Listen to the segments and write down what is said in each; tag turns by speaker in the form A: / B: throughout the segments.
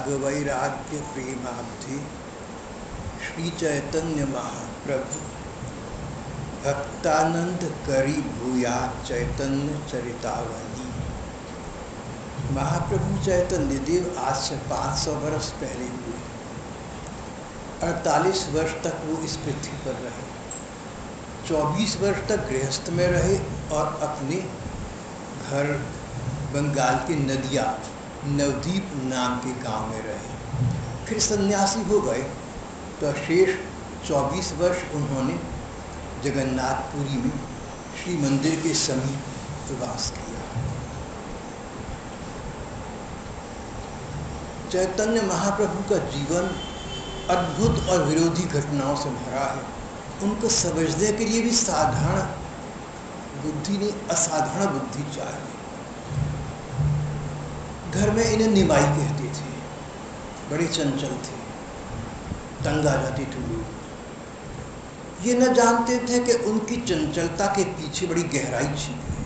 A: राग वैराग्य प्रेमाब्धि श्री चैतन्य महाप्रभु भक्तानंद करी भूया चैतन्य चरितावली। महाप्रभु चैतन्य देव आज से 500 वर्ष पहले हुए। 48 वर्ष तक वो इस पृथ्वी पर रहे। 24 वर्ष तक गृहस्थ में रहे और अपने घर बंगाल के नदिया नवदीप नाम के गांव में रहे। फिर सन्यासी हो गए तो शेष 24 वर्ष उन्होंने जगन्नाथपुरी में श्री मंदिर के समीप वास किया। चैतन्य महाप्रभु का जीवन अद्भुत और विरोधी घटनाओं से भरा है। उनको समझने के लिए भी साधारण बुद्धि नहीं, असाधारण बुद्धि चाहिए। घर में इन्हें निमाई कहते थे, बड़े चंचल थे, तंग आ जाते थे लोग। ये न जानते थे कि उनकी चंचलता के पीछे बड़ी गहराई छिपी है।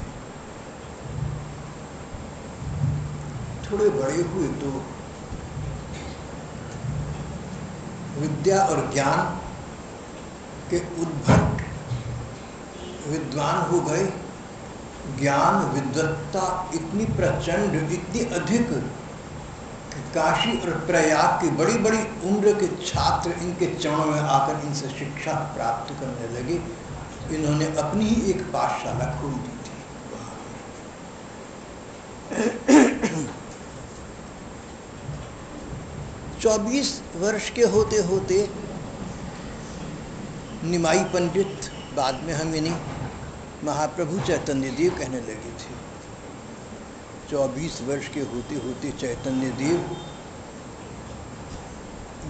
A: थोड़े बड़े हुए तो विद्या और ज्ञान के उद्भट विद्वान हो गए। ज्ञान विद्वत्ता इतनी प्रचंड, इतनी अधिक कि काशी और प्रयाग की बड़ी बड़ी उम्र के छात्र इनके चरणों में आकर इनसे शिक्षा प्राप्त करने लगे। इन्होंने अपनी ही एक पाठशाला खोल दी थी। 24 वर्ष के होते होते निमाई पंडित, बाद में हम इन्हें महाप्रभु चैतन्य देव कहने लगे थे। 24 वर्ष के होते होते चैतन्य देव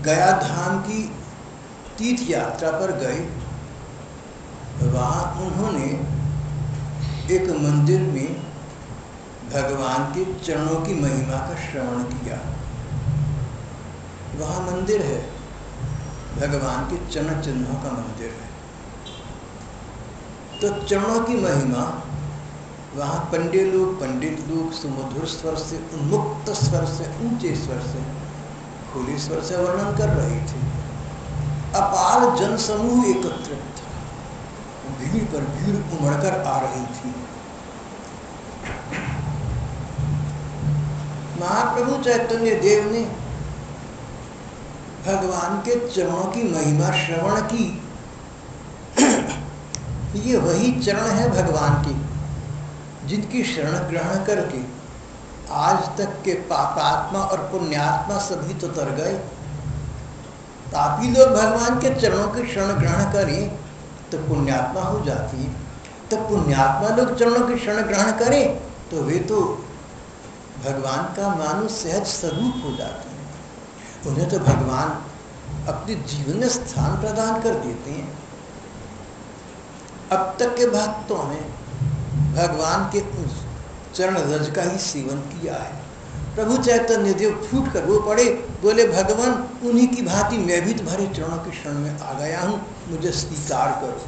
A: गया धाम की तीर्थ यात्रा पर गए। वहाँ उन्होंने एक मंदिर में भगवान के चरणों की महिमा का श्रवण किया। वहाँ मंदिर है, भगवान के चरण चिन्हों का मंदिर है। तो चरणों की महिमा वहाँ पंडित लोग सुमधुर स्वर से, उन्मुक्त स्वर से, ऊंचे स्वर से, खुले स्वर से वर्णन कर रहे थे। अपार जनसमूह एकत्रित था, भीड़ पर भीड़ उमड़कर आ रही थी। महाप्रभु चैतन्य देव ने भगवान के चरणों की महिमा श्रवण की। ये वही चरण है भगवान के, जिनकी शरण ग्रहण करके आज तक के पापात्मा और पुण्यात्मा सभी तो तर गए। पापी लोग भगवान के चरणों की शरण ग्रहण करें तो पुण्यात्मा हो जाती है। तो पुण्यात्मा लोग चरणों की शरण ग्रहण करें तो वे तो भगवान का मानो सहज स्वरूप हो जाते हैं। उन्हें तो भगवान अपने जीवन में स्थान प्रदान कर देते हैं। अब तक के भक्तों ने भगवान के उस चरण रज का ही सेवन किया है। प्रभु चैतन्य देव फूट कर वो पड़े, बोले भगवान उन्हीं की भांति मैं भी तुम्हारे चरणों के शरण में आ गया हूं, मुझे स्वीकार करो।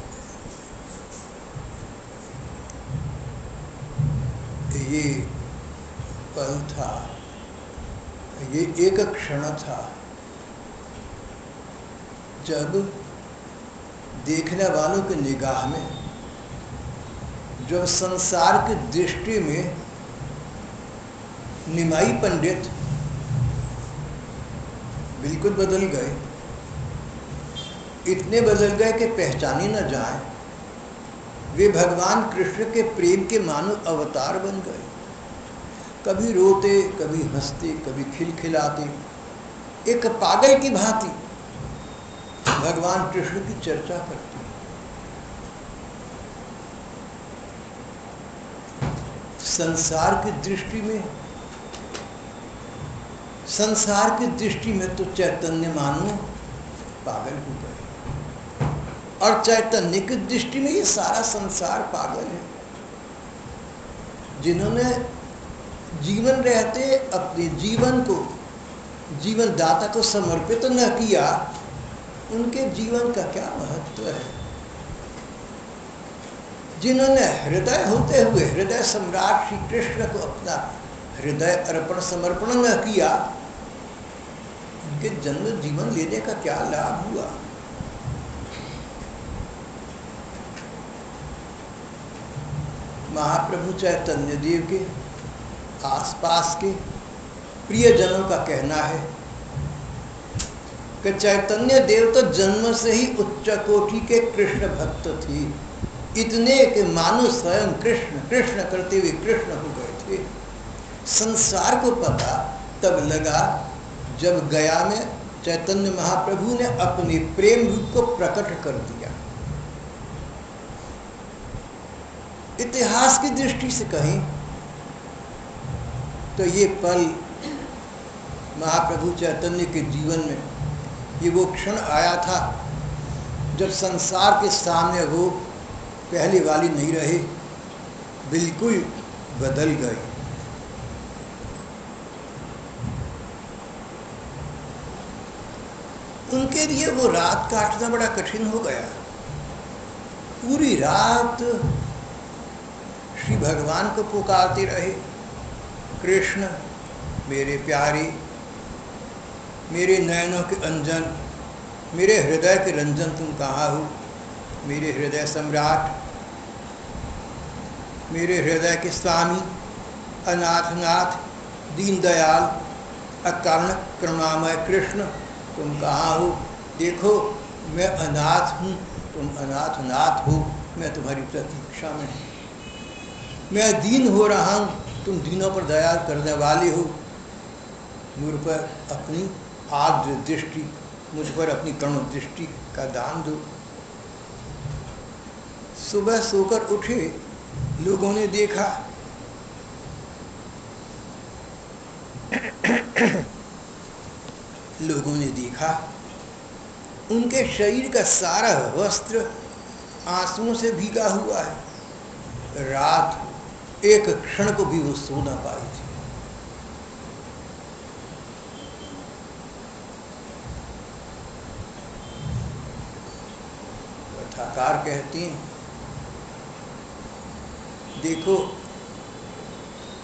A: ये पल था, ये एक क्षण था जब देखने वालों की निगाह में, जब संसार की दृष्टि में निमाई पंडित बिल्कुल बदल गए। इतने बदल गए कि पहचाने न जाए। वे भगवान कृष्ण के प्रेम के मानो अवतार बन गए। कभी रोते, कभी हंसते, कभी खिलखिलाते, एक पागल की भांति भगवान कृष्ण की चर्चा करते। संसार की दृष्टि में तो चैतन्य मानो पागल हो गए, और चैतन्य की दृष्टि में ये सारा संसार पागल है। जिन्होंने जीवन रहते अपने जीवन को जीवन दाता को समर्पित न किया, उनके जीवन का क्या महत्व है। जिन्होंने हृदय होते हुए हृदय सम्राट श्री कृष्ण को अपना हृदय अर्पण समर्पण न किया, कि जन्म जीवन लेने का क्या लाभ हुआ। महाप्रभु चैतन्य देव के आसपास के प्रियजनों का कहना है कि चैतन्य देव तो जन्म से ही उच्च कोटि के कृष्ण भक्त थे, इतने कि मानो स्वयं कृष्ण कृष्ण करते हुए कृष्ण हो गए थे। संसार को पता तब लगा जब गया में चैतन्य महाप्रभु ने अपने प्रेम रूप को प्रकट कर दिया। इतिहास की दृष्टि से कहें तो ये पल महाप्रभु चैतन्य के जीवन में ये वो क्षण आया था जब संसार के सामने वो पहले वाली नहीं रहे, बिल्कुल बदल गए। उनके लिए वो रात काटना बड़ा कठिन हो गया। पूरी रात श्री भगवान को पुकारते रहे, कृष्ण मेरे प्यारे, मेरे नयनों के अंजन, मेरे हृदय के रंजन तुम कहाँ हो, मेरे हृदय सम्राट, मेरे हृदय के स्वामी, अनाथनाथ, दीनदयाल, अकारण करुणामय कृष्ण तुम कहाँ हो। देखो मैं अनाथ हूँ, तुम अनाथनाथ हो, मैं तुम्हारी प्रतीक्षा में हूँ। मैं दीन हो रहा हूँ, तुम दीनों पर दया करने वाले हो। मुझ पर अपनी आर्द्र दृष्टि, मुझ पर अपनी करुण दृष्टि का दान दो। सुबह सोकर उठे, लोगों ने देखा लोगों ने देखा उनके शरीर का सारा वस्त्र आंसुओं से भीगा हुआ है। रात एक क्षण को भी वो सो ना पाई थी। कथाकार कहती हैं, देखो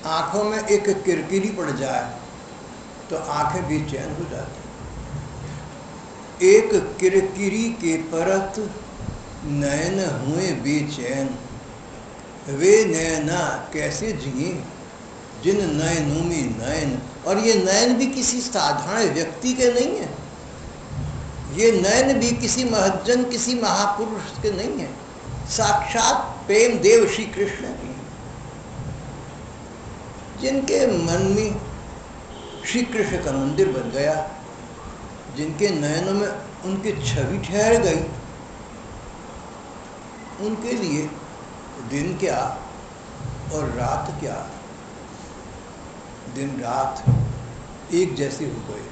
A: आंखों में एक किरकिरी पड़ जाए तो आंखें बेचैन हो जाती। एक किरकिरी के परत नयन हुए बेचैन, वे नैना कैसे जिए जिन नयनों में नयन। और ये नयन भी किसी साधारण व्यक्ति के नहीं है, ये नयन भी किसी महज्जन, किसी महापुरुष के नहीं है, साक्षात प्रेम देव श्री कृष्ण की, जिनके मन में श्री कृष्ण का मंदिर बन गया, जिनके नयनों में उनकी छवि ठहर गई। उनके लिए दिन क्या और रात क्या, दिन रात एक जैसे हो गए।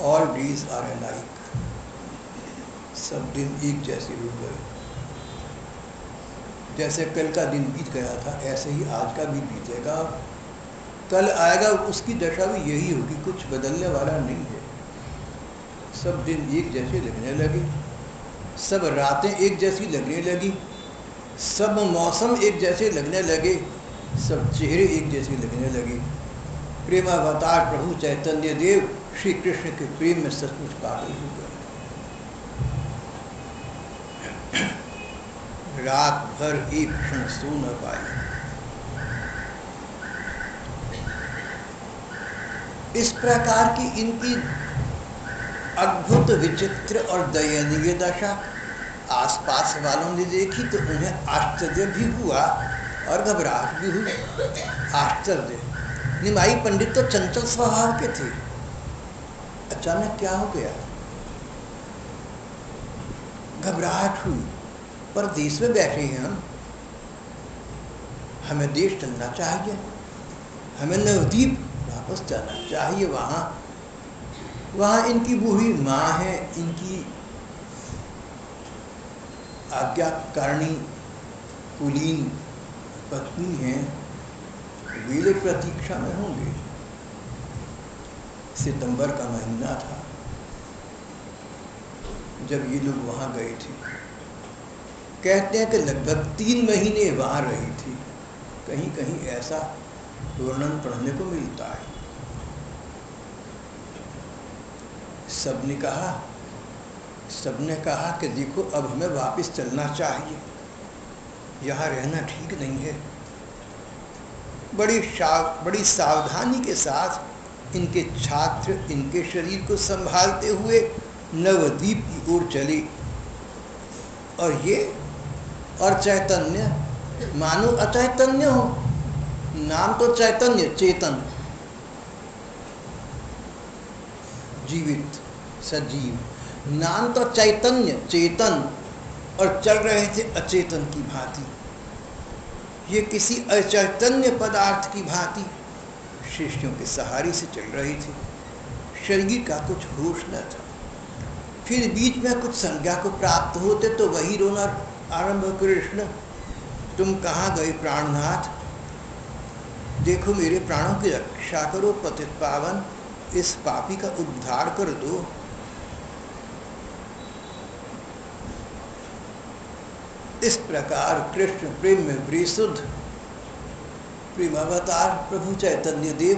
A: ऑल डेज आर अलाइक, सब दिन एक जैसे हो गए। जैसे कल का दिन बीत गया था, ऐसे ही आज का भी बीतेगा। कल आएगा, उसकी दशा भी यही होगी, कुछ बदलने वाला नहीं है। सब दिन एक जैसे लगने लगे, सब रातें एक जैसी लगने लगी, सब मौसम एक जैसे लगने लगे, सब चेहरे एक जैसे लगने लगे। प्रेमावतार प्रभु चैतन्य देव श्री कृष्ण के प्रेम में सचमुच पागल हो गए। रात भर एक क्षण सो न पाए। इस प्रकार की इनकी अद्भुत, विचित्र और दयनीय दशा आसपास वालों ने देखी तो उन्हें आश्चर्य भी हुआ और घबराहट भी हुई। आश्चर्य, निमाई पंडित तो चंचल स्वभाव के थे, अचानक क्या हो गया। घबराहट हुई, पर देश में बैठे हैं हम, हमें देश चलना चाहिए, हमें नवद्वीप वापस जाना चाहिए। वहाँ इनकी बूढ़ी माँ है, इनकी आज्ञाकारिणी कुलीन पत्नी है, वे लोग प्रतीक्षा में होंगे। सितंबर का महीना था जब ये लोग वहाँ गए थे। कहते हैं कि लगभग 3 महीने वहाँ रही थी। कहीं कहीं ऐसा वर्णन पढ़ने को मिलता है। सबने कहा कि देखो अब हमें वापस चलना चाहिए, यहाँ रहना ठीक नहीं है। बड़ी सावधानी के साथ इनके छात्र इनके शरीर को संभालते हुए नवद्वीप की ओर चले। और चैतन्य मानो अचैतन्य हो, नाम तो चैतन्य, चेतन, जीवित, सजीव, नाम तो चैतन्य, चेतन, और चल रहे थे अचेतन की भांति। ये किसी अचैतन्य पदार्थ की भांति शिष्यों के सहारे से चल रही थी। शरीर का कुछ होश न था। फिर बीच में कुछ संज्ञा को प्राप्त होते तो वही रोना आरंभ, कृष्ण तुम कहाँ गए प्राणनाथ, देखो मेरे प्राणों की रक्षा करो, पतित पावन इस पापी का उद्धार कर दो। इस प्रकार कृष्ण प्रेम में परिशुद्ध प्रेमावतार प्रभु चैतन्य देव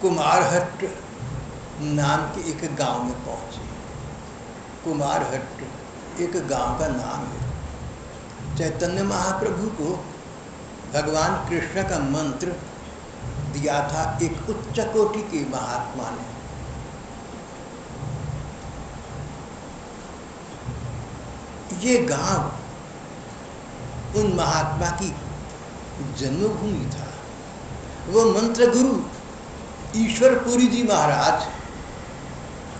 A: कुमारहट्ट नाम के एक गांव में पहुंचे। कुमारहट्ट एक गांव का नाम है। चैतन्य महाप्रभु को भगवान कृष्ण का मंत्र दिया था एक उच्च कोटि के महात्मा ने। ये गांव उन महात्मा की जन्मभूमि था। वो मंत्र गुरु ईश्वरपुरी जी महाराज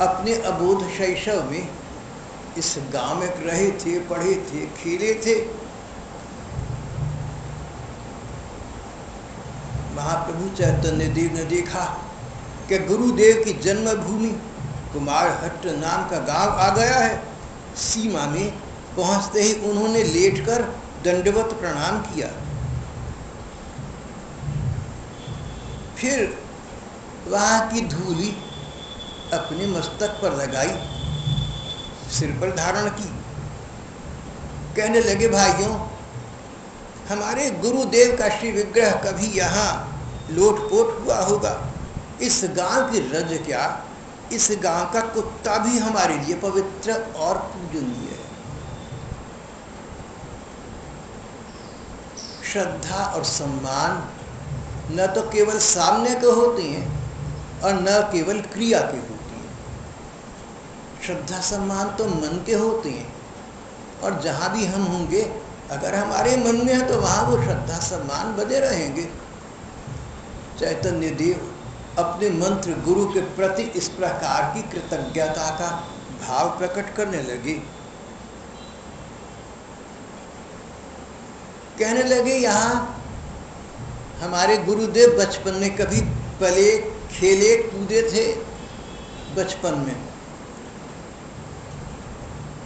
A: अपने अबोध शैशव में इस गांव में रहे थे, पढ़े थे, खेले थे। महाप्रभु चैतन्य देव ने देखा कि गुरुदेव की जन्मभूमि कुमारहट्ट नाम का गांव आ गया है। सीमा में पहुंचते ही उन्होंने लेटकर दंडवत प्रणाम किया। फिर वहां की धूली अपने मस्तक पर लगाई, सिर पर धारण की। कहने लगे, भाइयों, हमारे गुरुदेव का श्री विग्रह कभी यहाँ लोटपोट हुआ होगा। इस गांव की रज क्या, इस गांव का कुत्ता भी हमारे लिए पवित्र और पूजनीय है। श्रद्धा और सम्मान न तो केवल सामने के होते हैं और न केवल क्रिया के होते हैं। श्रद्धा सम्मान तो मन के होते हैं, और जहाँ भी हम होंगे अगर हमारे मन में है तो वहाँ वो श्रद्धा सम्मान बने रहेंगे। चैतन्य देव अपने मंत्र गुरु के प्रति इस प्रकार की कृतज्ञता का भाव प्रकट करने लगे। कहने लगे, यहाँ हमारे गुरुदेव बचपन में कभी पले, खेले, कूदे थे। बचपन में,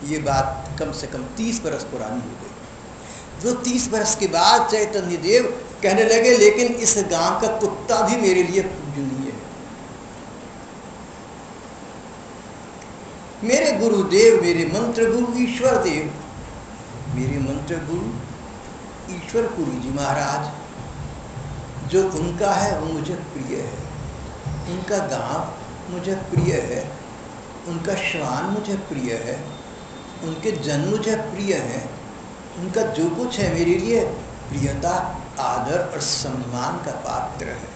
A: ये बात कम से कम 30 बरस पुरानी हो गई। जो 30 बरस के बाद चैतन्य देव कहने लगे, लेकिन इस गांव का कुत्ता भी मेरे लिए पूजनीय है। मेरे गुरुदेव, मेरे मंत्र गुरु ईश्वर देव, मेरे मंत्र गुरु ईश्वरपुरी जी महाराज, जो उनका है वो मुझे प्रिय है। उनका गांव मुझे प्रिय है, उनका श्वान मुझे प्रिय है, उनके जन मुझे प्रिय है। उनका जो कुछ है मेरे लिए प्रियता, आदर और सम्मान का पात्र है।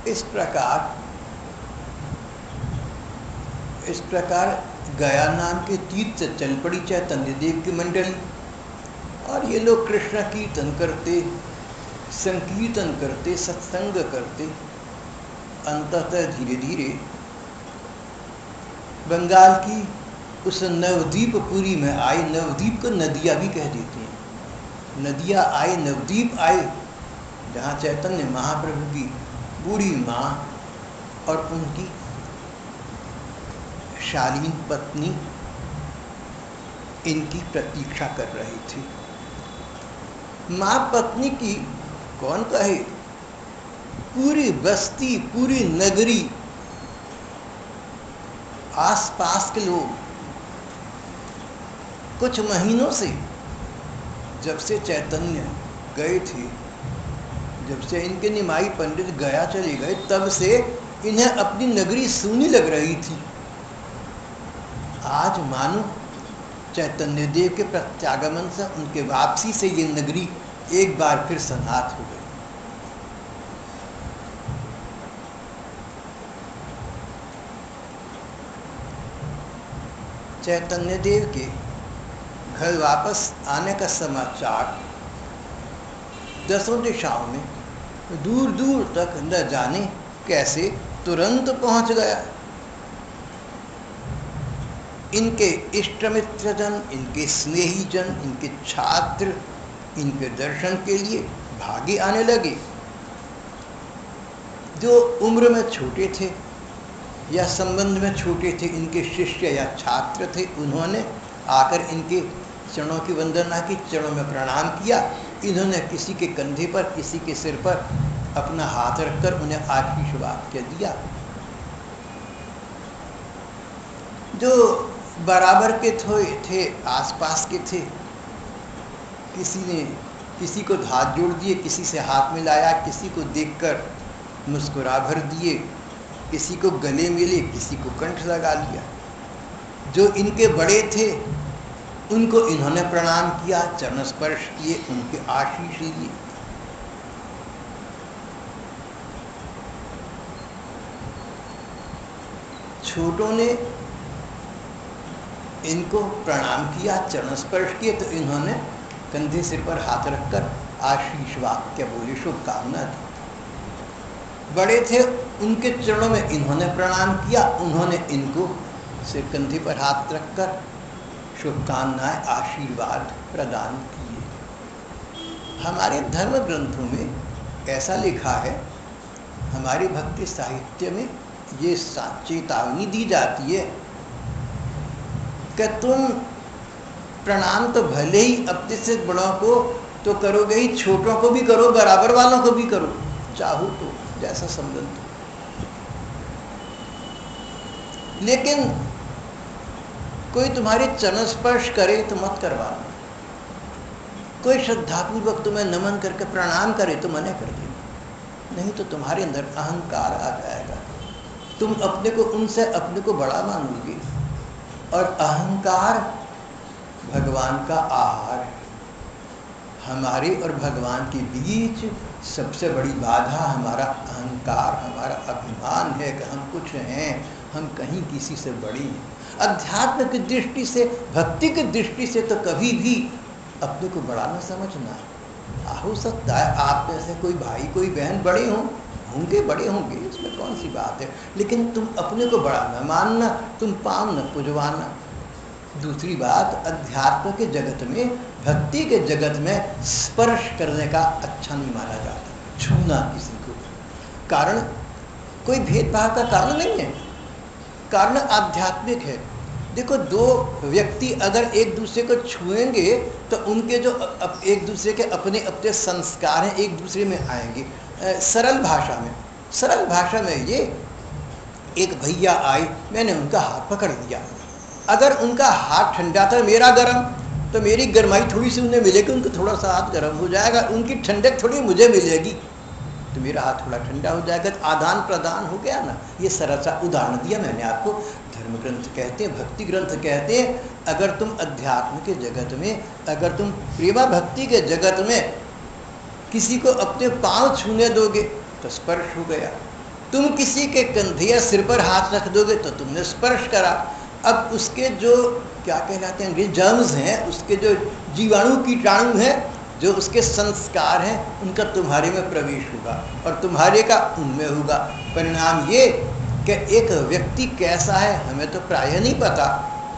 A: इस प्रकार गया नाम के तीर्थ से चल पड़ी चैतन्य देव की मंडली। और ये लोग कृष्ण कीर्तन करते, संकीर्तन करते, सत्संग करते। अंततः धीरे धीरे बंगाल की उस नवद्वीपपुरी में आए। नवद्वीप को नदिया भी कह देते हैं। नदिया आए, नवद्वीप आए, जहाँ चैतन्य महाप्रभु की बूढ़ी माँ और उनकी शालीन पत्नी इनकी प्रतीक्षा कर रही थी। माँ पत्नी की कौन कहे, पूरी बस्ती, पूरी नगरी, आसपास के लोग कुछ महीनों से, जब से चैतन्य गए थे, जब से इनके निमाई पंडित गया चले गए, तब से इन्हें अपनी नगरी सूनी लग रही थी। आज मानो चैतन्य देव के प्रत्यागमन से, उनके वापसी से ये नगरी एक बार फिर सनात हो गई। चैतन्य देव के घर वापस आने का समाचार दसों दिशाओं में दूर दूर तक न जाने कैसे तुरंत पहुंच गया। इनके इष्टमित्र जन, इनके स्नेही जन, इनके छात्र इनके दर्शन के लिए भागे आने लगे। जो उम्र में छोटे थे या संबंध में छोटे थे, इनके शिष्य या छात्र थे, उन्होंने आकर इनके चरणों की वंदना की, चरणों में प्रणाम किया। इन्होंने किसी के कंधे पर, किसी के सिर पर अपना हाथ रखकर उन्हें आशीर्वाद के दिया। जो बराबर के थे, आसपास के थे, किसी ने किसी को हाथ जोड़ दिए, किसी से हाथ मिलाया, किसी को देखकर मुस्कुरा भर दिए, किसी को गले मिले, किसी को कंठ लगा लिया। जो इनके बड़े थे उनको इन्होंने प्रणाम किया, चरण स्पर्श किए, उनके आशीष लिए। छोटों ने इनको प्रणाम किया, चरण स्पर्श किए, तो इन्होंने कंधे सिर पर हाथ रखकर आशीष वाक्य बोले, शुभकामना दी। बड़े थे, उनके चरणों में इन्होंने प्रणाम किया, उन्होंने इनको सिर कंधे पर हाथ रखकर शुभकामनाएं, आशीर्वाद प्रदान किए। हमारे धर्म ग्रंथों में ऐसा लिखा है, हमारे भक्ति साहित्य में ये चेतावनी दी जाती है कि तुम प्रणाम तो भले ही अपने से बड़ों को तो करोगे ही, छोटों को भी करो, बराबर वालों को भी करो, चाहो तो, जैसा संबंध। लेकिन कोई तुम्हारे चरण स्पर्श करे तो मत करवाना। कोई श्रद्धापूर्वक तुम्हें नमन करके प्रणाम करे तो मना कर देना, नहीं तो तुम्हारे अंदर अहंकार आ जाएगा। तुम अपने को, उनसे अपने को बड़ा मानोगे, और अहंकार भगवान का आहार है। हमारे और भगवान के बीच सबसे बड़ी बाधा हमारा अहंकार, हमारा अभिमान है कि हम कुछ हैं, हम कहीं किसी से बड़ी हैं। अध्यात्म की दृष्टि से, भक्ति की दृष्टि से तो कभी भी अपने को बड़ा न समझना। हो सकता है आप में से कोई भाई, कोई बहन बड़े होंगे, बड़े होंगे, इसमें कौन सी बात है, लेकिन तुम अपने को बड़ा न मानना, तुम पाँव न पुजवाना। दूसरी बात, अध्यात्म के जगत में, भक्ति के जगत में स्पर्श करने का अच्छा नहीं माना जाता, छूना किसी को। कारण कोई भेदभाव का कारण नहीं है, कारण आध्यात्मिक है। देखो, दो व्यक्ति अगर एक दूसरे को छुएंगे तो उनके जो एक दूसरे के अपने अपने संस्कार हैं एक दूसरे में आएंगे। सरल भाषा में ये, एक भैया आए, मैंने उनका हाथ पकड़ लिया, अगर उनका हाथ ठंडा था, मेरा गर्म, तो मेरी गर्माई थोड़ी सी उन्हें मिलेगी, उनको थोड़ा सा हाथ गर्म हो जाएगा, उनकी ठंडक थोड़ी मुझे मिलेगी, तो मेरा हाथ थोड़ा ठंडा हो जाएगा, तो आदान प्रदान हो गया ना। ये सरल सा उदाहरण दिया मैंने आपको। धर्म ग्रंथ कहते हैं, भक्ति ग्रंथ कहते हैं, अगर तुम अध्यात्म के जगत में, अगर तुम प्रेमा भक्ति के जगत में किसी को अपने पांव छूने दोगे तो स्पर्श हो गया। तुम किसी के कंधे या सिर पर हाथ रख दोगे तो तुमने स्पर्श करा। अब उसके जो क्या कहलाते हैं जर्म्स हैं, उसके जो जीवाणु कीटाणु हैं, जो उसके संस्कार हैं, उनका तुम्हारे में प्रवेश होगा और तुम्हारे का उनमें होगा। परिणाम ये कि एक व्यक्ति कैसा है हमें तो प्रायः नहीं पता,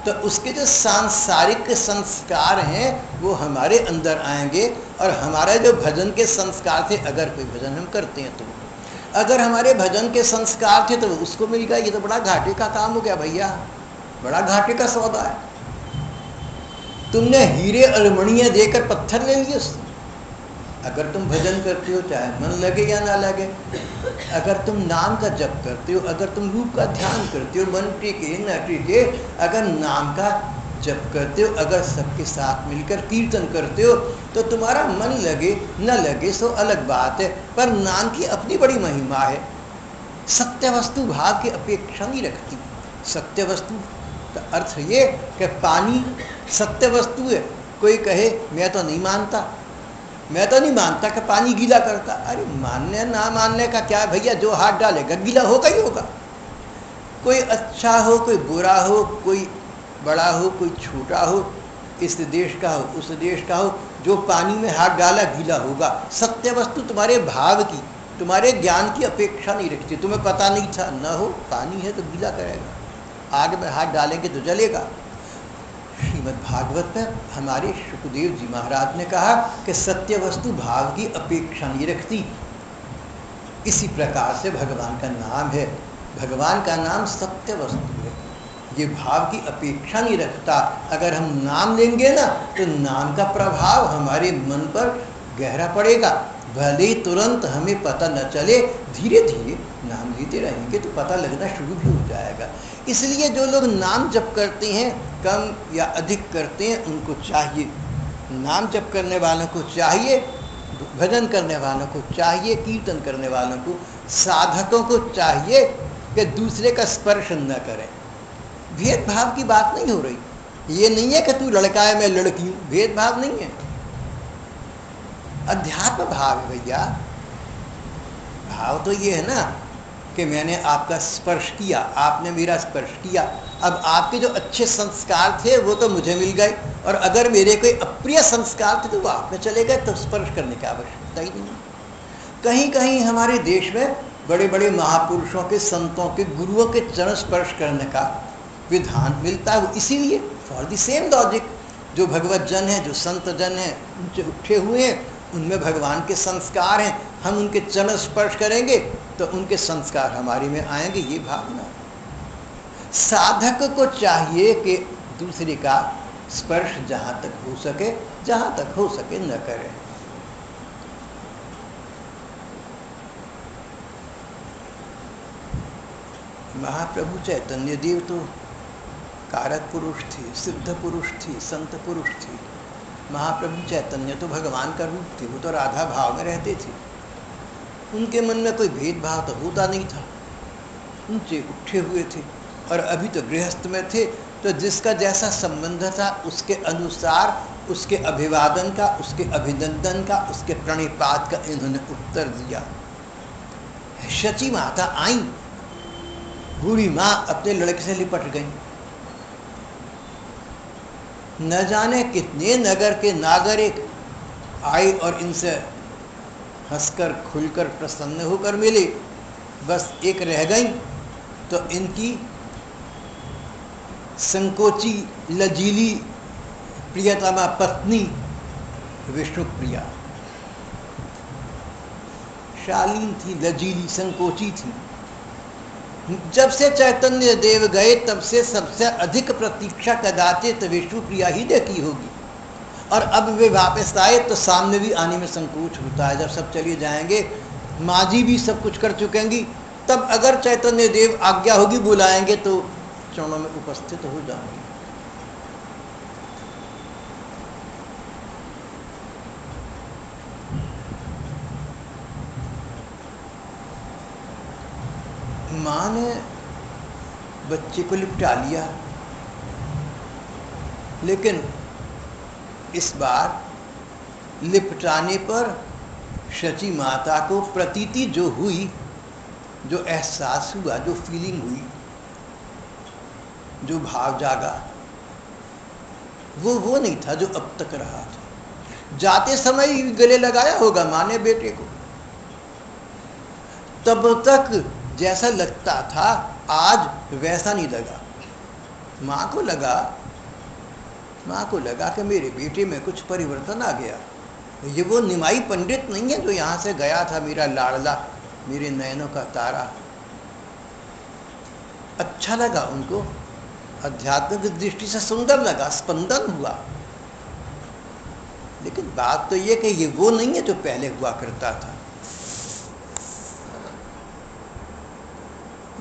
A: तो उसके जो सांसारिक संस्कार हैं वो हमारे अंदर आएंगे, और हमारा जो भजन के संस्कार थे, अगर कोई भजन हम करते हैं तो, अगर हमारे भजन के संस्कार थे तो उसको मिलेगा। ये तो बड़ा घाटे का काम हो गया भैया, बड़ा घाटे का सौदा है। तुमने हीरे अलमणियाँ देकर पत्थर ले लिए। अगर तुम भजन करते हो, चाहे मन लगे या ना लगे, अगर तुम नाम का जप करते हो, अगर तुम रूप का ध्यान करते हो, मन टिके न टिके, अगर नाम का जप करते हो, अगर सबके साथ मिलकर कीर्तन करते हो तो तुम्हारा मन लगे न लगे सो अलग बात है, पर नाम की अपनी बड़ी महिमा है। सत्य वस्तु भाव की अपेक्षा नहीं रखती। सत्य वस्तु का अर्थ ये कि पानी सत्य वस्तु है। कोई कहे मैं तो नहीं मानता, मैं तो नहीं मानता कि पानी गीला करता। अरे मानने ना मानने का क्या भैया, जो हाथ डालेगा गीला होगा ही होगा। कोई अच्छा हो, कोई बुरा हो, कोई बड़ा हो, कोई छोटा हो, इस देश का हो, उस देश का हो, जो पानी में हाथ डाला गीला होगा। सत्य वस्तु तुम्हारे भाव की, तुम्हारे ज्ञान की अपेक्षा नहीं रखती। तुम्हें पता नहीं था, न हो पानी है तो गीला करेगा, आग में हाथ डालेंगे तो जलेगा। श्रीमद् भागवत में हमारे सुखदेव जी महाराज ने कहा कि सत्य वस्तु भाव की अपेक्षा नहीं रखती। इसी प्रकार से भगवान का नाम है, भगवान का नाम सत्य वस्तु है, ये भाव की अपेक्षा नहीं रखता। अगर हम नाम लेंगे ना तो नाम का प्रभाव हमारे मन पर गहरा पड़ेगा। भले तुरंत हमें पता न चले, धीरे धीरे नाम लेते रहेंगे तो पता लगना शुरू भी हो जाएगा। इसलिए जो लोग नाम जप करते हैं, कम या अधिक करते हैं, उनको चाहिए, नाम जप करने वालों को चाहिए, भजन करने वालों को चाहिए, कीर्तन करने वालों को, साधकों को चाहिए कि दूसरे का स्पर्श न करें। भेदभाव की बात नहीं हो रही। ये नहीं है कि तू लड़का है मैं लड़की हूँ, भेदभाव नहीं है। अध्यात्म भाव है भैया। भाव तो ये है ना कि मैंने आपका स्पर्श किया, आपने मेरा स्पर्श किया। अब आपके जो अच्छे संस्कार थे वो तो मुझे मिल गए, और अगर मेरे कोई अप्रिय संस्कार थे तो वो आप में चले गए, तो स्पर्श करने की आवश्यकता ही नहीं। कहीं कहीं हमारे देश में बड़े बड़े महापुरुषों के, संतों के, गुरुओं के चरण स्पर्श करने का विधान मिलता है। इसीलिए फॉर द सेम लॉजिक, जो भगवत जन है, जो संत जन है, उनसे उठे हुए हैं, उनमें भगवान के संस्कार हैं, हम उनके चरण स्पर्श करेंगे तो उनके संस्कार हमारे में आएंगे, ये भावना। साधक को चाहिए कि दूसरे का स्पर्श जहाँ तक हो सके न करें। महाप्रभु चैतन्य देव तो कारक पुरुष थे, सिद्ध पुरुष थे, संत पुरुष थे। महाप्रभु चैतन्य तो भगवान का रूप थे, वो तो राधा भाव में रहते थे। उनके मन में कोई भेदभाव तो होता नहीं था, उनसे उठे हुए थे। और अभी तो गृहस्थ में थे, तो जिसका जैसा संबंध था उसके अनुसार उसके अभिवादन का, उसके अभिनंदन का, उसके प्रणिपात का इन्होंने उत्तर दिया। शची माता आई, बूढ़ी माँ अपने लड़के से लिपट गई। न जाने कितने नगर के नागरिक आए और इनसे हंसकर, खुलकर, प्रसन्न होकर मिले। बस एक रह गई, तो इनकी संकोची, लजीली प्रियतमा पत्नी विष्णुप्रिया। शालीन थी, लजीली, संकोची थी। जब से चैतन्य देव गए तब से सबसे अधिक प्रतीक्षा कदाचित विष्णुप्रिया ही देखी होगी। और अब वे वापस आए तो सामने भी आने में संकोच होता है। जब सब चले जाएंगे, माँ जी भी सब कुछ कर चुकेंगी, तब अगर चैतन्य देव आज्ञा होगी, बुलाएंगे तो चरणों में उपस्थित हो जाएंगे। माँ ने बच्चे को लिपटा लिया, लेकिन इस बार लिपटाने पर शची माता को प्रतीति जो हुई, जो एहसास हुआ, जो फीलिंग हुई, जो भाव जागा, वो नहीं था जो अब तक रहा था। जाते समय ही गले लगाया होगा माँ ने बेटे को, तब तक जैसा लगता था आज वैसा नहीं लगा। माँ को लगा कि मेरे बेटे में कुछ परिवर्तन आ गया। ये वो निमाई पंडित नहीं है जो यहाँ से गया था, मेरा लाडला, मेरे नयनों का तारा। अच्छा लगा उनको, आध्यात्मिक दृष्टि से सुंदर लगा, स्पंदन हुआ। लेकिन बात तो ये कि ये वो नहीं है जो पहले हुआ करता था।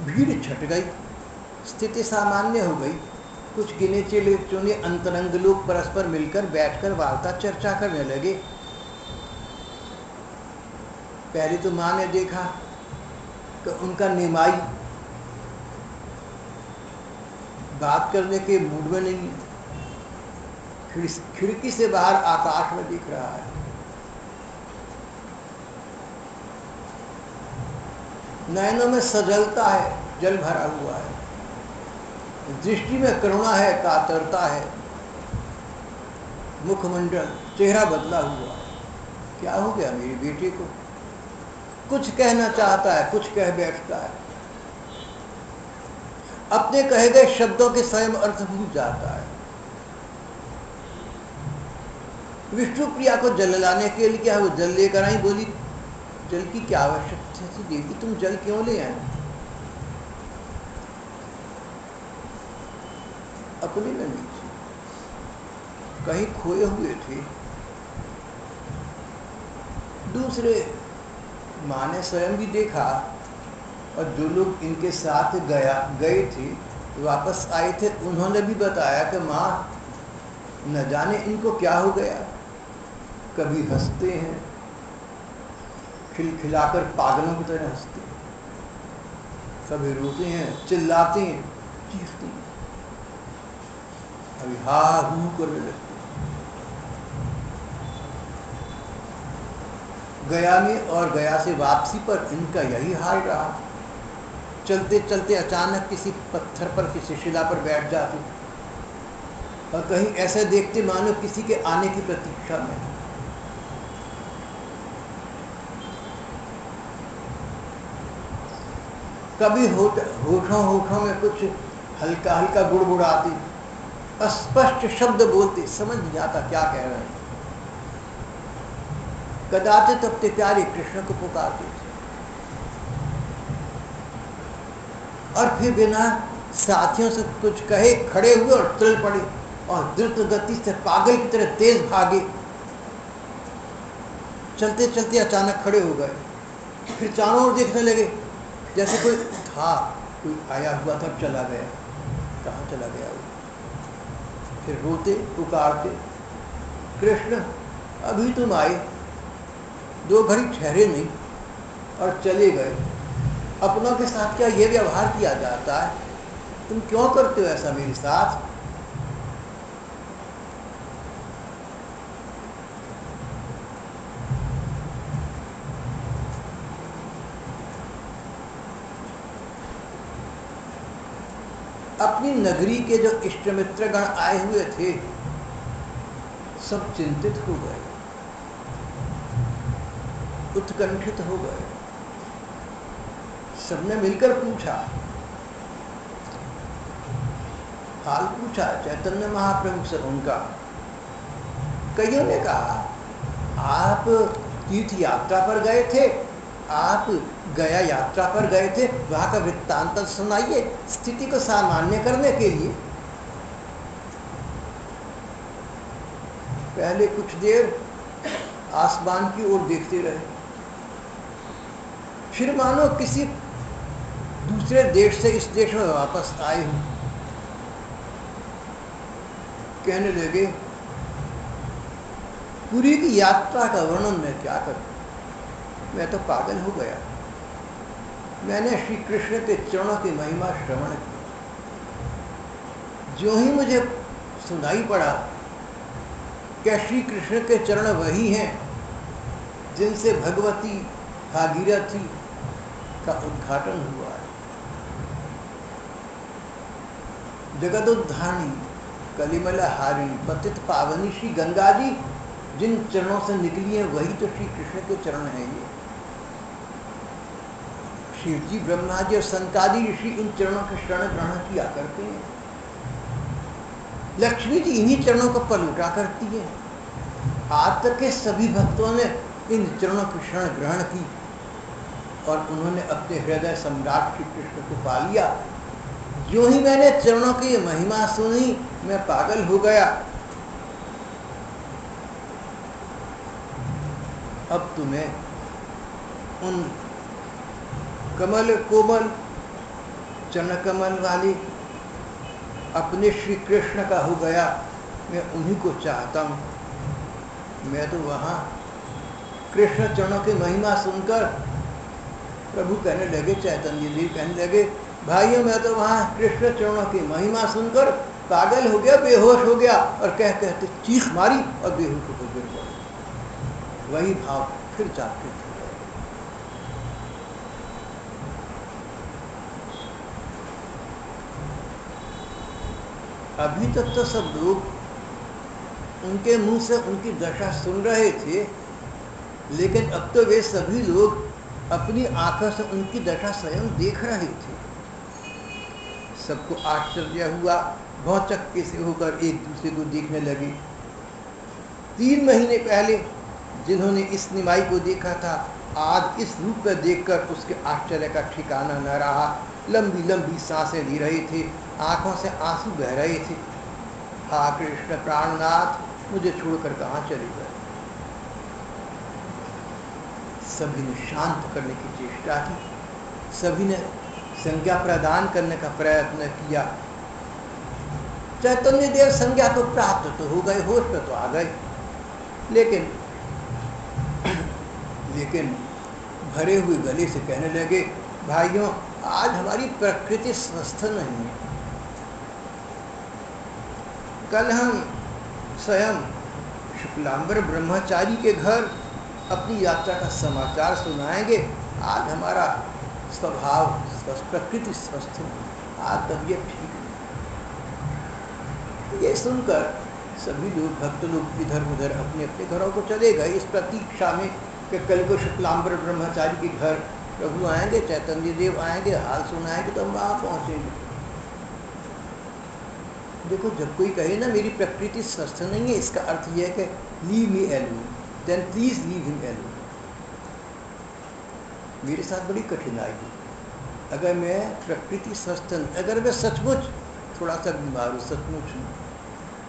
A: भीड़ छट गई, स्थिति सामान्य हो गई। कुछ गिने चुने अंतरंग लोग परस्पर मिलकर बैठकर वार्ता चर्चा करने लगे। पहले तो माँ ने देखा कि उनका निमाई बात करने के मूड में नहीं है। खिड़की से बाहर आकाश में दिख रहा है, नयनों में सजलता है, जल भरा हुआ है, दृष्टि में करुणा है, कातरता है, मुखमंडल चेहरा बदला हुआ है। क्या हो गया मेरी बेटी को? कुछ कहना चाहता है, कुछ कह बैठता है, अपने कहे गए शब्दों के स्वयं अर्थ भूल जाता है। विष्णु प्रिया को जल लाने के लिए क्या वो जल लेकर आई, बोली जल की क्या आवश्यकता थी देवी, तुम जल क्यों ले आए? अपने में नहीं थी, कहीं खोए हुए थे। दूसरे माँ ने स्वयं भी देखा, और जो लोग इनके साथ गए थे वापस आए थे, उन्होंने भी बताया कि माँ न जाने इनको क्या हो गया, कभी हंसते हैं खिलखिलाकर पागलों की तरह हंसते हैं, कभी रोते हैं, चिल्लाते हैं, चीखते हैं, अभी हा हू करने लगते हैं। गया में और गया से वापसी पर इनका यही हाल रहा। चलते चलते अचानक किसी पत्थर पर, किसी शिला पर बैठ जाते, और कहीं ऐसे देखते मानो किसी के आने की प्रतीक्षा में। कभी होठों में कुछ हल्का हल्का गुड़गुड़ाती, अस्पष्ट शब्द बोलते, समझ नहीं आता क्या कह रहे हैं। कदाचित अपने प्यारे कृष्ण को पुकारते थे, और फिर बिना साथियों से कुछ कहे खड़े हुए और चल पड़े, और द्रुत गति से पागल की तरह तेज भागे। चलते चलते अचानक खड़े हो गए, फिर चारों ओर देखने लगे, जैसे कोई था, कोई आया हुआ था, चला गया, कहाँ चला गया वो। फिर रोते पुकारते, कृष्ण अभी तुम आए, 2 घड़ी ठहरे नहीं और चले गए। अपनों के साथ क्या ये व्यवहार किया जाता है? तुम क्यों करते हो ऐसा मेरे साथ? अपनी नगरी के जो इष्ट मित्रगण आए हुए थे, सब चिंतित हो गए, उत्कंठित हो गए। सबने मिलकर पूछा, हाल पूछा चैतन्य महाप्रभु से उनका। कईयों ने कहा आप तीर्थ यात्रा पर गए थे, आप गया यात्रा पर गए थे, वहां का वृत्तांत सुनाइए स्थिति को सामान्य करने के लिए। पहले कुछ देर आसमान की ओर देखते रहे, फिर मानो किसी दूसरे देश से इस देश में वापस आए हूं, कहने लगे पुरी की यात्रा का वर्णन मैं क्या करूं, मैं तो पागल हो गया। मैंने श्री कृष्ण के चरणों की महिमा श्रवण की, जो ही मुझे सुनाई पड़ा क्या श्री कृष्ण के चरण वही हैं जिनसे भगवती भागीरथी का उद्घाटन हुआ है। जगदोद्धारणी कलिमलहारिणी पतित पावनी श्री गंगा जी जिन चरणों से निकली है, वही तो श्री कृष्ण के चरण हैं। ये शिव जी, ब्रह्मा जी और संतादि ऋषि इन चरणों के शरण ग्रहण किया करते हैं। लक्ष्मी जी इन्हीं चरणों को पलूटा करती है। आज तक के सभी भक्तों ने इन चरणों की शरण ग्रहण की और उन्होंने अपने हृदय सम्राट श्री कृष्ण को पा लिया। जो ही मैंने चरणों की महिमा सुनी, मैं पागल हो गया। अब तुम्हें उन कमल कोमल चरण कमल वाली अपने श्री कृष्ण का हो गया, मैं उन्हीं को चाहता हूँ। मैं तो वहाँ कृष्ण चरणों की महिमा सुनकर प्रभु कहने लगे, चैतन्य देव कहने लगे, भाइयों मैं तो वहाँ कृष्ण चरणों की महिमा सुनकर पागल हो गया, बेहोश हो गया, और कहते चीख मारी और बेहोश होकर गिर पड़े। वही भाव फिर जागृत हो गए। अभी तक तो सब लोग उनके मुंह से उनकी दशा सुन रहे थे, लेकिन अब तो वे सभी लोग अपनी आंखों से उनकी दशा स्वयं देख रहे थे। सबको आश्चर्य हुआ, भौचक्के से होकर एक दूसरे को देखने लगे। 3 महीने पहले जिन्होंने इस निमाई को देखा था, आज इस रूप में देखकर उसके आश्चर्य का ठिकाना न रहा। लंबी लंबी सांसें ली रहे थे, आंखों से आंसू बह रहे थे। हा कृष्ण प्राणनाथ, मुझे छोड़कर कहाँ चले गए। सभी ने शांत करने की चेष्टा की, सभी ने संज्ञा प्रदान करने का प्रयत्न किया। चैतन्य देव संज्ञा तो प्राप्त तो हो गए, होश में तो आ गए, लेकिन भरे हुए गले से कहने लगे, भाइयों आज हमारी प्रकृति स्वस्थ नहीं है। कल हम स्वयं शुक्लांबर ब्रह्मचारी के घर अपनी यात्रा का समाचार सुनाएंगे। आज हमारा स्वभाव प्रकृति स्वस्थ है, आज तबीयत ठीक है। ये सुनकर सभी लोग, भक्त लोग इधर उधर अपने अपने घरों को चले गए, इस प्रतीक्षा में कि कल को शुक्लांबर ब्रह्मचारी के घर प्रभु आएंगे, चैतन्य देव आएंगे, हाल सुनाएंगे तो हम वहाँ पहुँचेंगे। देखो, जब कोई कहे ना मेरी प्रकृति स्वस्थ नहीं है, इसका अर्थ यह है कि leave me alone, then please leave him alone. मेरे साथ बड़ी कठिनाई है। अगर मैं प्रकृति स्वस्थ, अगर मैं सचमुच थोड़ा सा बीमार हूँ, सचमुच हूँ,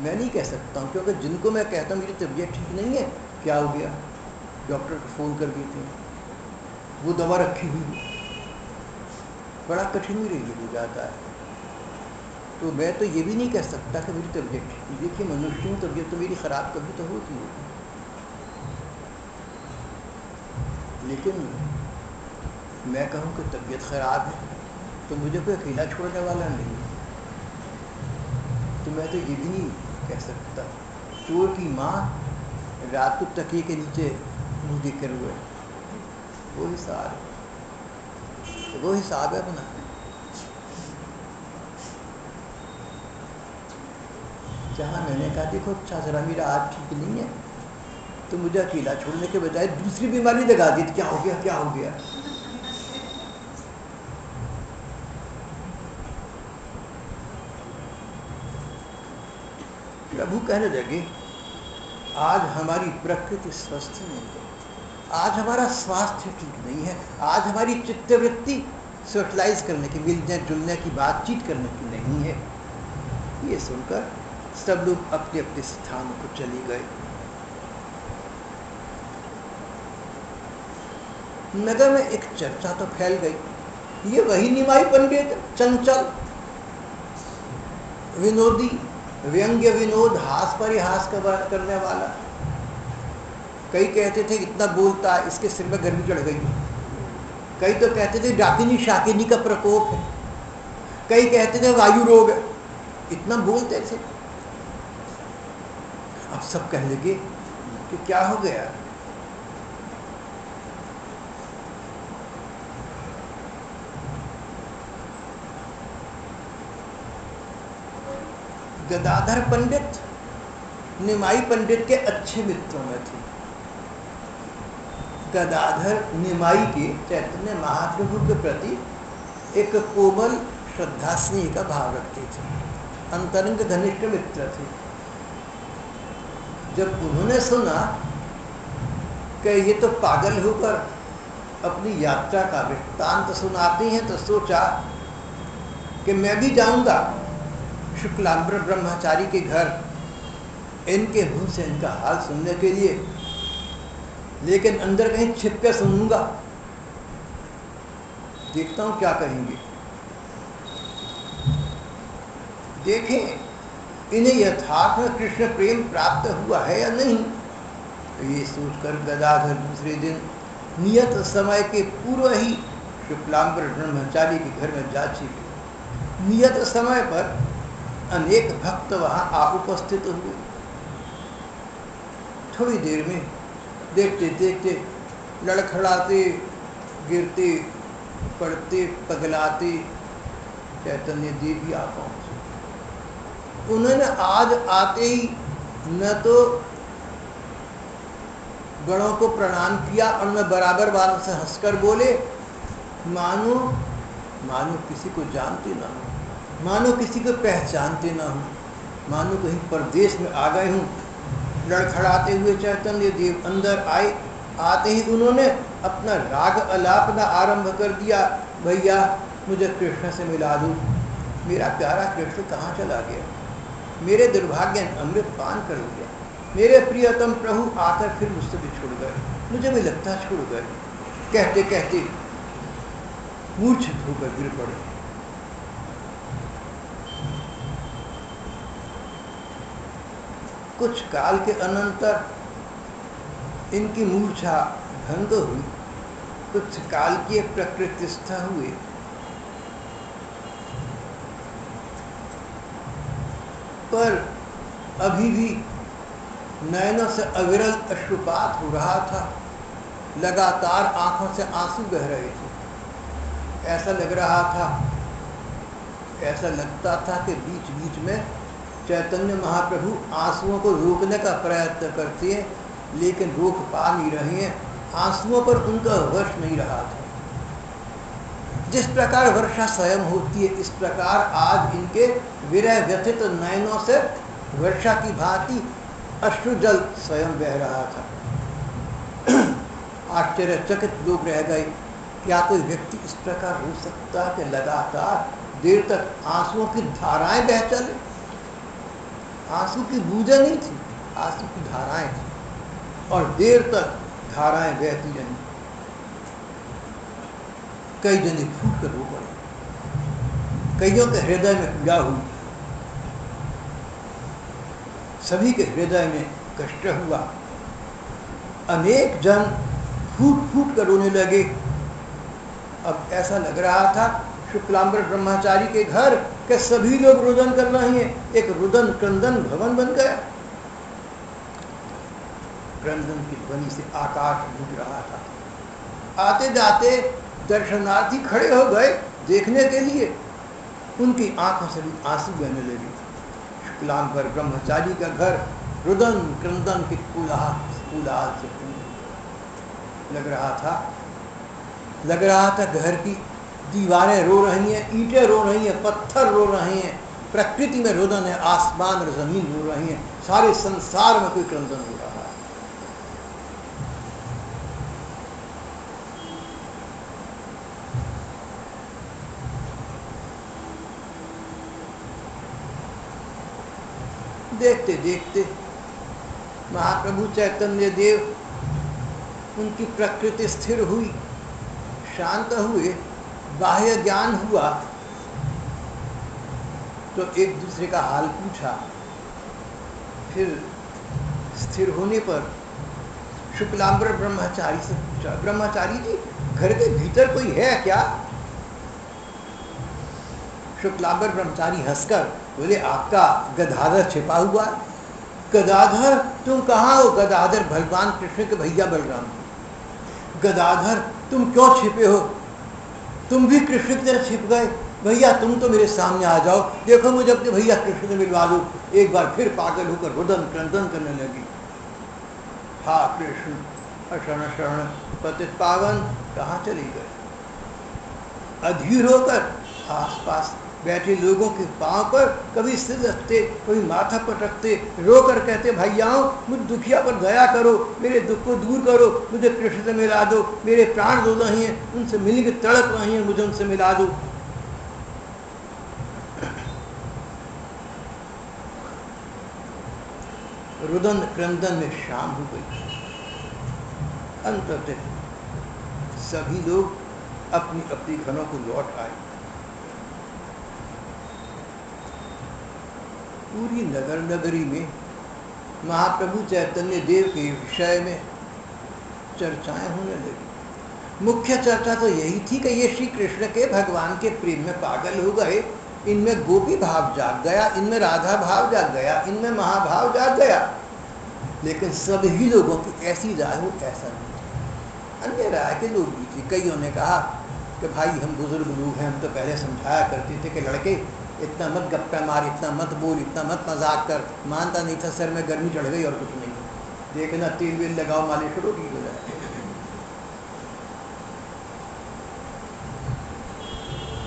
A: मैं नहीं कह सकता हूँ, क्योंकि जिनको मैं कहता हूँ मेरी तबीयत ठीक नहीं है, क्या हो गया, डॉक्टर को फ़ोन कर देते हैं, वो दवा रखी हुई है, बड़ा कठिन मेरे लिए हो जाता है। तो मैं तो ये भी नहीं कह सकता कि मेरी तबीयत ठीक है। देखिए, मनुष्य हूँ, तबीयत तो मेरी ख़राब कभी तो होती है, लेकिन मैं कहूँ कि तबीयत ख़राब है तो मुझे कोई अकेला छोड़ने वाला नहीं है। तो मैं तो ये भी नहीं कह सकता चोर की माँ रात को तकिए के नीचे मुँह देख कर हुए, वो हिसाब है अपना। जहाँ मैंने कहा देखो अच्छा जरा मेरा आज ठीक नहीं है, तो मुझे अकेला छोड़ने के बजाय दूसरी बीमारी लगा दी, क्या हो गया क्या हो गया। प्रभु कहने लगे, आज हमारी प्रकृति स्वस्थ नहीं है, आज हमारा स्वास्थ्य ठीक नहीं है, आज हमारी चित्तवृत्ति सोशलाइज करने की, मिलने जुलने की, बातचीत करने की नहीं है। ये सुनकर सब लोग अपने अपने स्थानों को चले गए। नगर में एक चर्चा तो फैल गई, ये वही निमाई पंडित, चंचल, विनोदी, व्यंग्य विनोद, हास परिहास करने वाला। कई कहते थे इतना बोलता है इसके सिर में गर्मी चढ़ गई, कई तो कहते थे डाकिनी शाकिनी का प्रकोप है, कई कहते थे वायु रोग है, इतना बोलते थे। अब सब कहने लगे कि क्या हो गया। गदाधर पंडित निमाई पंडित के अच्छे मित्रों में थे। गदाधर निमाई के चैतन्य महाप्रभु के प्रति एक कोमल श्रद्धा स्नेह का भाव रखते थे, अंतरंग घनिष्ठ मित्र थे। जब उन्होंने सुना कि ये तो पागल होकर अपनी यात्रा का वृत्तांत सुनाती हैं, तो सोचा कि मैं भी जाऊंगा शुक्लांबर ब्रह्मचारी के घर इनके मुंह से इनका हाल सुनने के लिए, लेकिन अंदर कहीं छिप के सुनूंगा, देखता हूं क्या कहेंगे। देखें इन्हें यथार्थ में कृष्ण प्रेम प्राप्त हुआ है या नहीं। तो ये सोचकर गदाधर दूसरे दिन नियत समय के पूर्व ही शुक्लांबर ब्रह्मचारी के घर में जा छिपे। नियत समय पर अनेक भक्त वहां आ उपस्थित हुए। थोड़ी देर में देखते देखते लड़खड़ाते, गिरते, पड़ते, पगलाते चैतन्य देव भी आ पहुंचे। उन्होंने आज आते ही न तो गणों को प्रणाम किया और न बराबर वालों से हंसकर बोले, मानो किसी को जानते ना हो, मानो किसी को पहचानते ना हो, मानो कहीं परदेश में आ गए हूँ। लड़खड़ाते हुए चैतन्य देव अंदर आए। आते ही उन्होंने अपना राग अलापना आरंभ कर दिया। भैया मुझे कृष्ण से मिला दो, मेरा प्यारा कृष्ण कहाँ चला गया, मेरे दुर्भाग्य ने अमृत पान कर लिया, मेरे प्रियतम प्रभु आकर फिर मुझसे भी छुड़ गए, मुझे भी लगता छुड़ गए। कहते कहते मूर्छित होकर गिर पड़े। कुछ काल के अनंतर इनकी मूर्छा भंग हुई, कुछ काल के प्रकृतिस्थ हुए। पर अभी भी नयनों से अविरल अश्रुपात हो रहा था, लगातार आंखों से आंसू बह रहे थे। ऐसा लग रहा था, ऐसा लगता था कि बीच बीच में चैतन्य महाप्रभु आंसुओं को रोकने का प्रयत्न करते हैं, लेकिन रोक पा नहीं रहे हैं। आंसुओं पर उनका वश नहीं रहा था। जिस प्रकार वर्षा स्वयं होती है, इस प्रकार आज इनके विरह व्यथित नयनों से वर्षा की भांति अश्रुजल स्वयं बह रहा था। आश्चर्यचकित लोग रह गए, क्या कोई व्यक्ति इस प्रकार हो सकता है कि लगातार देर तक आंसुओं की धाराएं बह चले। आंसू की बूंदें नहीं थी, आंसू की धाराएं थी और देर तक धाराएं बहती रही। कई जने फूट कर रो पड़े, कईयों के हृदय में पीड़ा हुई, सभी के हृदय में कष्ट हुआ। अनेक जन फूट फूट कर रोने लगे। अब ऐसा लग रहा था शुक्लांबर ब्रह्मचारी के घर के सभी लोग रुदन कर रहे हैं। एक रुदन क्रंदन भवन बन गया। क्रंदन की ध्वनि से आकाश गूंज रहा था। आते जाते दर्शनार्थी खड़े हो गए देखने के लिए। उनकी आंखों से भी आंसू बहने लगे। शुक्लांबर ब्रह्मचारी का घर रुदन क्रंदन के कोलाहल से लग रहा था घर की दीवारें रो रही हैं, ईंटें रो रही हैं, पत्थर रो रहे हैं। प्रकृति में रुदन है, आसमान और जमीन रो रही हैं, सारे संसार में कोई क्रंदन हो रहा है। देखते देखते महाप्रभु चैतन्य देव उनकी प्रकृति स्थिर हुई, शांत हुए, बाह्य ज्ञान हुआ। तो एक दूसरे का हाल पूछा। फिर स्थिर होने पर शुक्लांबर ब्रह्मचारी से पूछा, ब्रह्मचारी जी घर के भीतर कोई है क्या? शुक्लांबर ब्रह्मचारी हंसकर बोले, आपका गदाधर छिपा हुआ। गदाधर तुम कहाँ हो? गदाधर भगवान कृष्ण के भैया बलराम। गदाधर तुम क्यों छिपे हो? तुम भी कृष्ण की तरह छिप गए। भैया तुम तो मेरे सामने आ जाओ, देखो मुझे अपने भैया कृष्ण से मिलवा दो। एक बार फिर पागल होकर रुदन क्रंदन करने लगी। हा कृष्ण अशरण शरण पतित पावन, कहाँ चली गए? अधीर होकर आसपास बैठे लोगों के पांव पर कभी सिर रखते, कभी माथा पटकते, रोकर कहते, भैयाओं मुझ दुखिया पर दया करो, मेरे दुख को दूर करो, मुझे कृष्ण से मिला दो, मेरे प्राण रो रहे हैं, उनसे मिलने की तड़प रही हैं, मुझे उनसे मिला दो। रुदन क्रंदन में शाम हो गई। अंततः सभी लोग अपनी अपनी घरों को लौट आए। पूरी नगर नगरी में महाप्रभु चैतन्य देव के विषय में चर्चाएं होने लगी। मुख्य चर्चा तो यही थी कि ये श्री कृष्ण के भगवान के प्रेम में पागल हो गए, इनमें गोपी भाव जाग गया, इनमें राधा भाव जाग गया, इनमें महाभाव जाग गया। लेकिन सभी लोगों की ऐसी राय हो ऐसा नहीं। अन्य राय के लोग भी थे। कईयों ने कहा कि भाई हम बुजुर्ग लोग हैं, हम तो पहले समझाया करते थे कि लड़के इतना मत गप्पा मार, इतना मत बोल, इतना मत मजाक कर। मानता नहीं था, सर में गर्मी चढ़ गई और कुछ नहीं, देखना तेल वेल लगाओ, मालिश करो, ठीक हो जाए।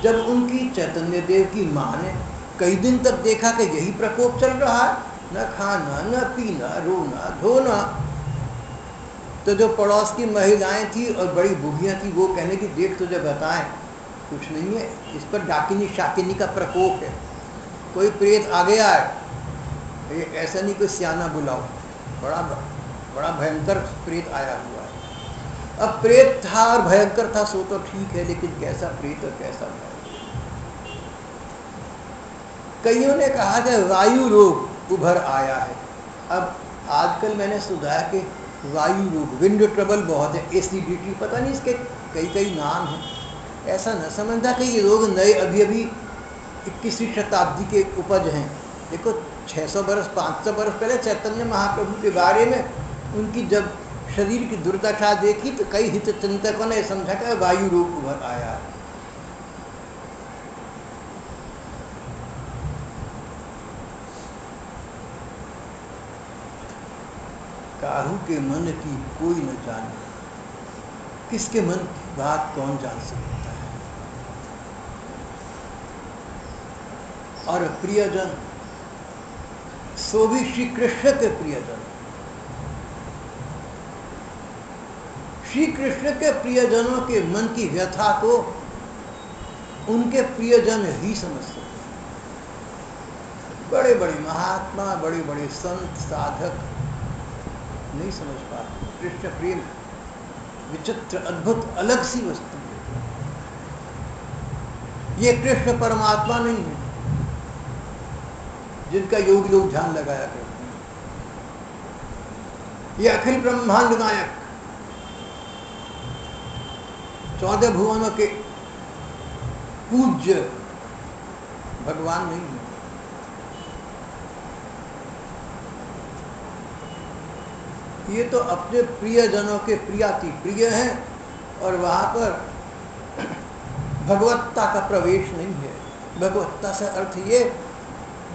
A: जब उनकी चैतन्य देव की माँ ने कई दिन तक देखा कि यही प्रकोप चल रहा है, न खाना न पीना, रोना धोना, तो जो पड़ोस की महिलाएं थी और बड़ी बुढ़ियां थी वो कहने की देख तुझे बताएं, कुछ नहीं है, इस पर डाकिनी शाकिनी का प्रकोप है, कोई प्रेत आ गया है, ये ऐसा नहीं कोई सियाना बुलाओ, बड़ा भयंकर प्रेत आया हुआ है। अब प्रेत था और भयंकर था सो तो ठीक है, लेकिन कैसा प्रेत और कैसा भय। कईयों ने कहा कि वायु रोग उभर आया है। अब आजकल मैंने सुना है कि वायु रोग, विंड ट्रबल बहुत है, एसिडिटी, पता नहीं इसके कई कई नाम हैं। ऐसा न समझना कि ये रोग नए अभी अभी 21वीं शताब्दी के उपज हैं। देखो 600 बरस 500 बरस पहले चैतन्य महाप्रभु के बारे में उनकी जब शरीर की दुर्दशा देखी तो कई हित चिंतकों ने समझा कि वायु रोग उभर आया है। काहू के मन की कोई न जाने, किसके मन की बात कौन जान सकता है। और प्रियजन, सो भी श्री कृष्ण के प्रियजन, श्री कृष्ण के प्रियजनों के मन की व्यथा को उनके प्रियजन ही समझ सकते हैं। बड़े बड़े महात्मा, बड़े बड़े संत साधक नहीं समझ पाते। कृष्ण प्रेम विचित्र, अद्भुत, अलग सी वस्तु है। ये कृष्ण परमात्मा नहीं है जिनका योगी लोग ध्यान लगाया करते हैं। ये अखिल ब्रह्मांड नायक, 14 भुवनों के पूज्य भगवान नहीं है। ये तो अपने प्रियजनों के प्रियाति प्रिय हैं और वहां पर भगवत्ता का प्रवेश नहीं है। भगवत्ता से अर्थ ये,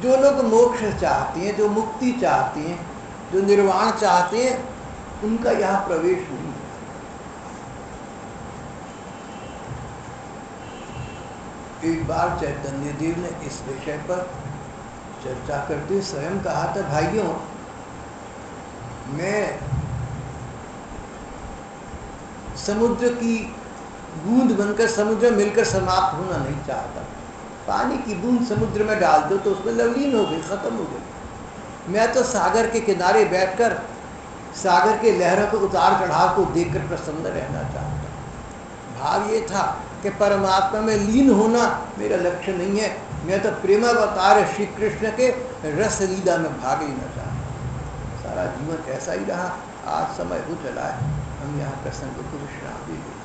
A: जो लोग मोक्ष चाहते हैं, जो मुक्ति चाहते हैं, जो निर्वाण चाहते हैं, उनका यहाँ प्रवेश नहीं है। एक बार चैतन्य देव ने इस विषय पर चर्चा करते स्वयं कहा था, भाइयों मैं समुद्र की बूंद बनकर समुद्र मिलकर समाप्त होना नहीं चाहता। पानी की बूंद समुद्र में डाल दो तो उसमें लवलीन हो गई, खत्म हो गई। मैं तो सागर के किनारे बैठकर सागर के लहरों को उतार चढ़ाव को देखकर प्रसन्न रहना चाहता। भाव ये था कि परमात्मा में लीन होना मेरा लक्ष्य नहीं है, मैं तो प्रेमावतार श्री कृष्ण के रस लीला में भाग लेना चाहता। सारा जीवन ऐसा ही रहा। आज समय हो चला है, हम यहाँ प्रसंग को विश्राम दे दें।